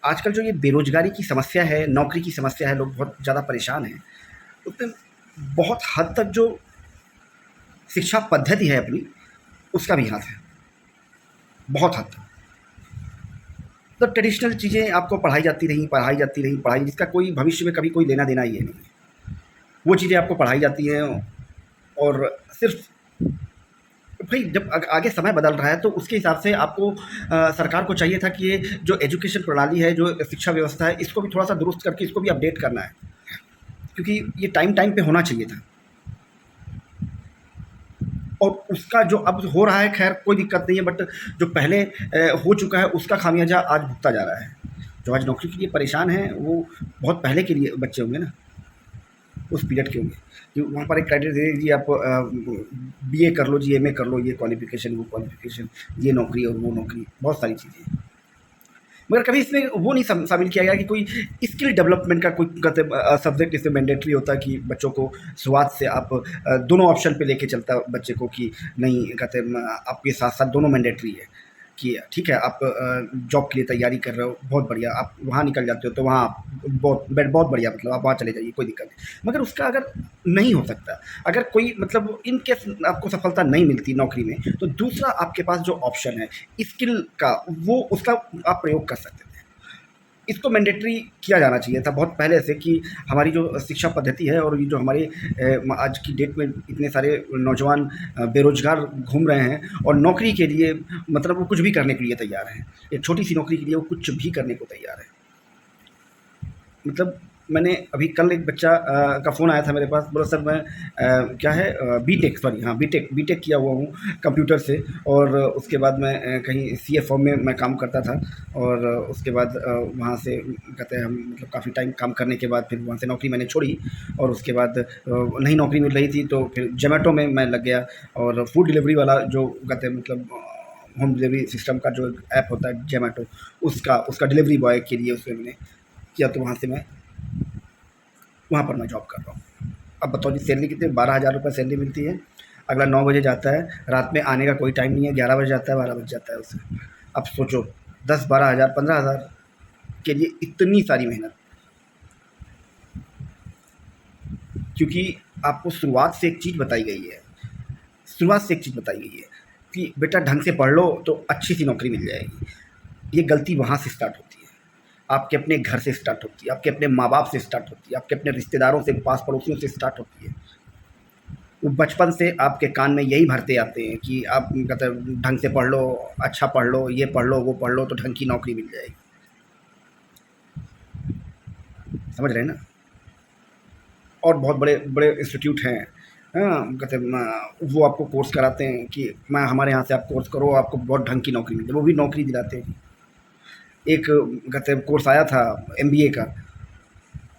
आजकल जो ये बेरोज़गारी की समस्या है, नौकरी की समस्या है, लोग बहुत ज़्यादा परेशान हैं। उसमें बहुत हद तक जो शिक्षा पद्धति है अपनी, उसका भी हाथ है, बहुत हद तक। तो ट्रेडिशनल चीज़ें आपको पढ़ाई जिसका कोई भविष्य में कभी कोई लेना-देना ही है नहीं। वो चीज़ें आपको पढ़ाई जाती हैं और सिर्फ़ भई जब आगे समय बदल रहा है तो उसके हिसाब से आपको सरकार को चाहिए था कि ये जो एजुकेशन प्रणाली है, जो शिक्षा व्यवस्था है, इसको भी थोड़ा-सा दुरुस्त करके इसको भी अपडेट करना है। क्योंकि ये टाइम-टाइम पे होना चाहिए था। और उसका जो अब हो रहा है खैर कोई दिक्कत नहीं है, बट जो पहले हो चुका है उसका खामियाजा आज भुगता जा रहा है। जो आज नौकरी के लिए परेशान हैं वो बहुत पहले के लिए बच्चे होंगे ना, उस पीरियड के होंगे कि वहाँ पर एक क्राइटेरिया जी आप बीए कर लो जी, एमए कर लो, ये क्वालिफ़िकेशन, वो क्वालिफ़िकेशन, ये नौकरी और वो नौकरी, बहुत सारी चीज़ें। मगर कभी इसमें वो नहीं शामिल किया गया कि कोई स्किल डेवलपमेंट का कोई कहते सब्जेक्ट इसमें मैंडेटरी होता है कि बच्चों को शुरुआत से आप दोनों ऑप्शन पे लेके चलता बच्चे को कि नहीं कहते आपके साथ साथ दोनों मैंडेटरी है कि ठीक है आप जॉब के लिए तैयारी कर रहे हो, बहुत बढ़िया, आप वहाँ निकल जाते हो तो वहाँ आप बहुत बढ़िया, मतलब आप वहाँ चले जाइए, कोई दिक्कत नहीं। मगर उसका अगर नहीं हो सकता, अगर कोई मतलब इन केस आपको सफलता नहीं मिलती नौकरी में, तो दूसरा आपके पास जो ऑप्शन है स्किल का, वो उसका आप प्रयोग कर सकते थे। इसको मैंडेटरी किया जाना चाहिए था बहुत पहले से कि हमारी जो शिक्षा पद्धति है और ये जो हमारे आज की डेट में इतने सारे नौजवान बेरोज़गार घूम रहे हैं और नौकरी के लिए मतलब वो कुछ भी करने के लिए तैयार हैं। एक छोटी-सी नौकरी के लिए वो कुछ भी करने को तैयार हैं। मतलब मैंने अभी कल एक बच्चा का फ़ोन आया था मेरे पास, बोला सर मैं क्या है बीटेक, सॉरी हाँ बीटेक बीटेक किया हुआ हूँ कंप्यूटर से, और उसके बाद मैं कहीं सीए फर्म में मैं काम करता था, और उसके बाद वहाँ से कहते हैं हम मतलब काफ़ी टाइम काम करने के बाद फिर वहाँ से नौकरी मैंने छोड़ी, और उसके बाद नई नौकरी मिल रही थी तो फिर ज़ोमैटो में मैं लग गया, और फूड डिलीवरी वाला जो कहते हैं मतलब होम डिलीवरी सिस्टम का जो ऐप होता है ज़ोमैटो, उसका उसका डिलीवरी बॉय के लिए उसमें मैंने किया, तो वहाँ से मैं वहाँ पर मैं जॉब कर रहा हूँ। अब बताओ जी सैलरी कितनी, 12,000 रुपये सैलरी मिलती है। अगला 9 बजे जाता है, रात में आने का कोई टाइम नहीं है, 11 बजे जाता है, 12 बज जाता है उसे। अब सोचो 10, 12,000, 15,000 के लिए इतनी सारी मेहनत, क्योंकि आपको शुरुआत से एक चीज़ बताई गई है कि बेटा ढंग से पढ़ लो तो अच्छी-सी नौकरी मिल जाएगी। ये गलती वहाँ से स्टार्ट होती है। आपके अपने घर से स्टार्ट होती है, आपके अपने माँ-बाप से स्टार्ट होती है, आपके अपने रिश्तेदारों से, पास-पड़ोसियों से स्टार्ट होती है। वो बचपन से आपके कान में यही भरते आते हैं कि आप कहते ढंग से पढ़ लो, अच्छा पढ़ लो, ये पढ़ लो, वो पढ़ लो तो ढंग की नौकरी मिल जाएगी। समझ रहे हैं ना? और बहुत बड़े-बड़े इंस्टीट्यूट हैं, हाँ, कहते वो आपको कोर्स कराते हैं कि मैं हमारे यहाँ से आप कोर्स करो, आपको बहुत ढंग की नौकरी मिल जाए, वो भी नौकरी दिलाते हैं। एक कहते कोर्स आया था एमबीए का,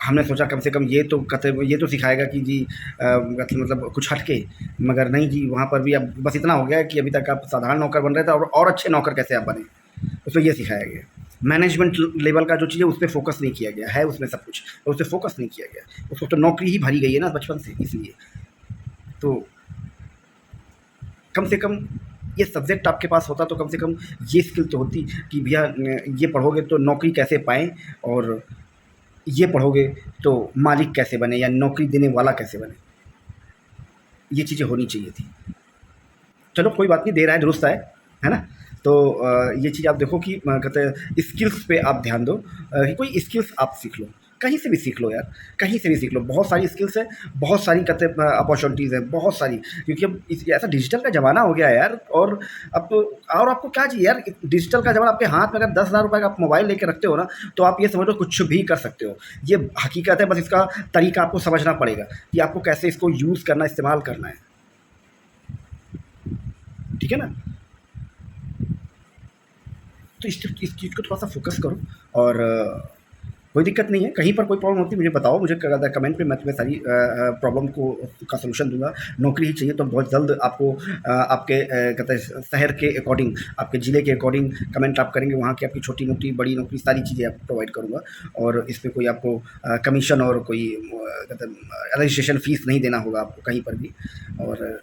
हमने सोचा कम से कम ये तो सिखाएगा कि जी कहते मतलब कुछ हट के, मगर नहीं जी, वहाँ पर भी अब बस इतना हो गया है कि अभी तक आप साधारण नौकर बन रहे थे, और अच्छे नौकर कैसे आप बने, उसमें ये सिखाया गया। मैनेजमेंट लेवल का जो चीज़ है उस पे फ़ोकस नहीं किया गया है, उसमें सब कुछ, और उस पे फ़ोकस नहीं किया गया। उसको तो नौकरी ही भरी गई है ना बचपन से, इसलिए। तो कम से कम ये सब्जेक्ट आपके पास होता तो कम से कम ये स्किल तो होती कि भैया ये पढ़ोगे तो नौकरी कैसे पाएँ, और ये पढ़ोगे तो मालिक कैसे बने या नौकरी देने वाला कैसे बने, ये चीज़ें होनी चाहिए थी। चलो कोई बात नहीं, दे रहा है दुरुस्त है ना? तो ये चीज़ आप देखो कि कहते हैं स्किल्स पे आप ध्यान दो, कि कोई स्किल्स आप सीख लो, कहीं से भी सीख लो यार, कहीं से भी सीख लो। बहुत सारी स्किल्स हैं, बहुत सारी कहते हैं अपॉर्चुनिटीज़ हैं, बहुत सारी, क्योंकि अब ऐसा डिजिटल का ज़माना हो गया है यार, और अब तो और आपको क्या चाहिए यार, डिजिटल का ज़माना, आपके हाथ में अगर 10,000 रुपये का आप मोबाइल लेके रखते हो ना, तो आप ये समझ लो कुछ भी कर सकते हो। ये हकीकत है, बस इसका तरीका आपको समझना पड़ेगा कि आपको कैसे इसको यूज़ करना, इस्तेमाल करना है। ठीक है ना? तो इस चीज़ को थोड़ा-सा फ़ोकस करो, और कोई दिक्कत नहीं है, कहीं पर कोई प्रॉब्लम होती है मुझे बताओ, मुझे कमेंट पे, मैं तुम्हें सारी प्रॉब्लम का सॉल्यूशन दूँगा। नौकरी ही चाहिए तो बहुत जल्द आपको आपके कहते हैं शहर के अकॉर्डिंग, आपके ज़िले के अकॉर्डिंग कमेंट आप करेंगे, वहाँ की आपकी छोटी नौकरी, बड़ी नौकरी, सारी चीज़ें आपको प्रोवाइड करूँगा, और इसमें कोई आपको कमीशन और कोई कहते हैं रजिस्ट्रेशन फ़ीस नहीं देना होगा आपको कहीं पर भी, और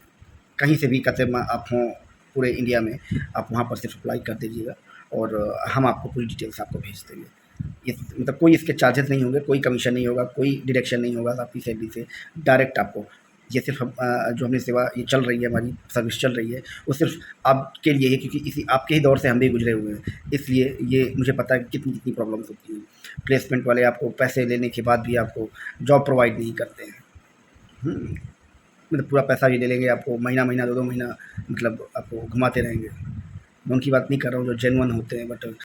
कहीं से भी कहते हैं आप हों पूरे इंडिया में, आप वहाँ पर सिर्फ अप्लाई कर दीजिएगा, और हम आपको पूरी डिटेल्स आपको भेज देंगे। ये मतलब कोई इसके चार्जेस नहीं होंगे, कोई कमीशन नहीं होगा, कोई डिडक्शन नहीं होगा आपकी सैलरी से, डायरेक्ट आपको। ये सिर्फ़ हम जो हमने सेवा ये चल रही है, हमारी सर्विस चल रही है, वो सिर्फ़ आपके लिए है, क्योंकि इसी आपके ही दौर से हम भी गुज़रे हुए हैं। इसलिए ये मुझे पता है कि कितनी-कितनी प्रॉब्लम्स होती हैं। प्लेसमेंट वाले आपको पैसे लेने के बाद भी आपको जॉब प्रोवाइड नहीं करते हैं। हुँ, मतलब पूरा पैसा भी ले लेंगे, आपको महीना-महीना, 2-2 महीना मतलब आपको घुमाते रहेंगे। मैं उनकी बात नहीं कर रहा हूँ जो जेन्युइन होते हैं, बट